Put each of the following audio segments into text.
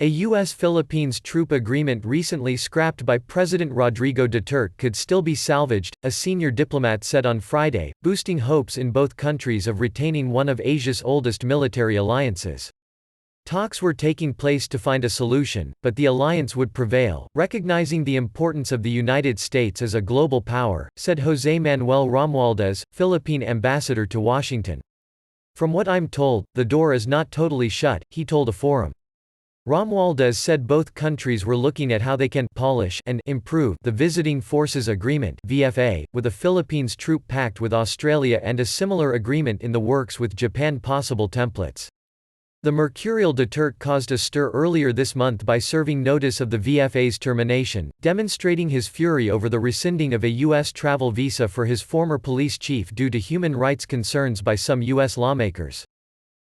A U.S. Philippines troop agreement recently scrapped by President Rodrigo Duterte could still be salvaged, a senior diplomat said on Friday, boosting hopes in both countries of retaining one of Asia's oldest military alliances. Talks were taking place to find a solution, but the alliance would prevail, recognizing the importance of the United States as a global power, said José Manuel Romualdez, Philippine ambassador to Washington. From what I'm told, the door is not totally shut, he told a forum. Romualdez said both countries were looking at how they can polish and improve the Visiting Forces Agreement (VFA), with a Philippines troop pact with Australia and a similar agreement in the works with Japan, possible templates. The mercurial Duterte caused a stir earlier this month by serving notice of the VFA's termination, demonstrating his fury over the rescinding of a U.S. travel visa for his former police chief due to human rights concerns by some U.S. lawmakers.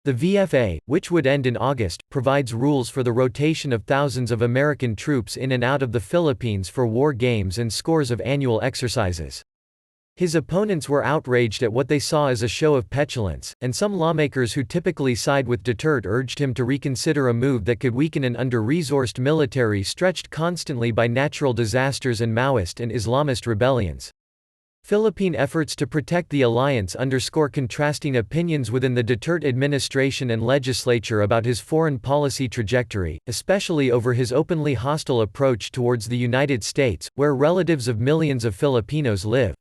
The VFA, which would end in August, provides rules for the rotation of thousands of American troops in and out of the Philippines for war games and scores of annual exercises. His opponents were outraged at what they saw as a show of petulance, and some lawmakers who typically side with Duterte urged him to reconsider a move that could weaken an under-resourced military stretched constantly by natural disasters and Maoist and Islamist rebellions. Philippine efforts to protect the alliance underscore contrasting opinions within the Duterte administration and legislature about his foreign policy trajectory, especially over his openly hostile approach towards the United States, where relatives of millions of Filipinos live.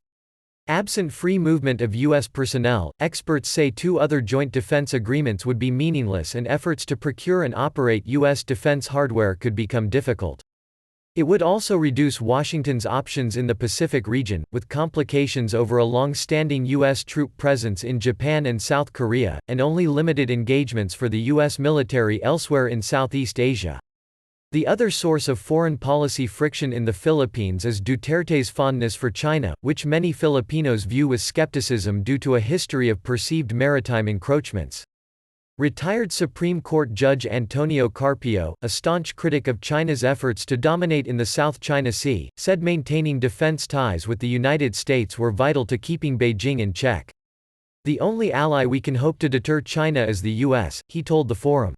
Absent free movement of U.S. personnel, experts say two other joint defense agreements would be meaningless and efforts to procure and operate U.S. defense hardware could become difficult. It would also reduce Washington's options in the Pacific region, with complications over a long-standing U.S. troop presence in Japan and South Korea, and only limited engagements for the U.S. military elsewhere in Southeast Asia. The other source of foreign policy friction in the Philippines is Duterte's fondness for China, which many Filipinos view with skepticism due to a history of perceived maritime encroachments. Retired Supreme Court Judge Antonio Carpio, a staunch critic of China's efforts to dominate in the South China Sea, said maintaining defense ties with the United States were vital to keeping Beijing in check. "The only ally we can hope to deter China is the U.S., he told the forum.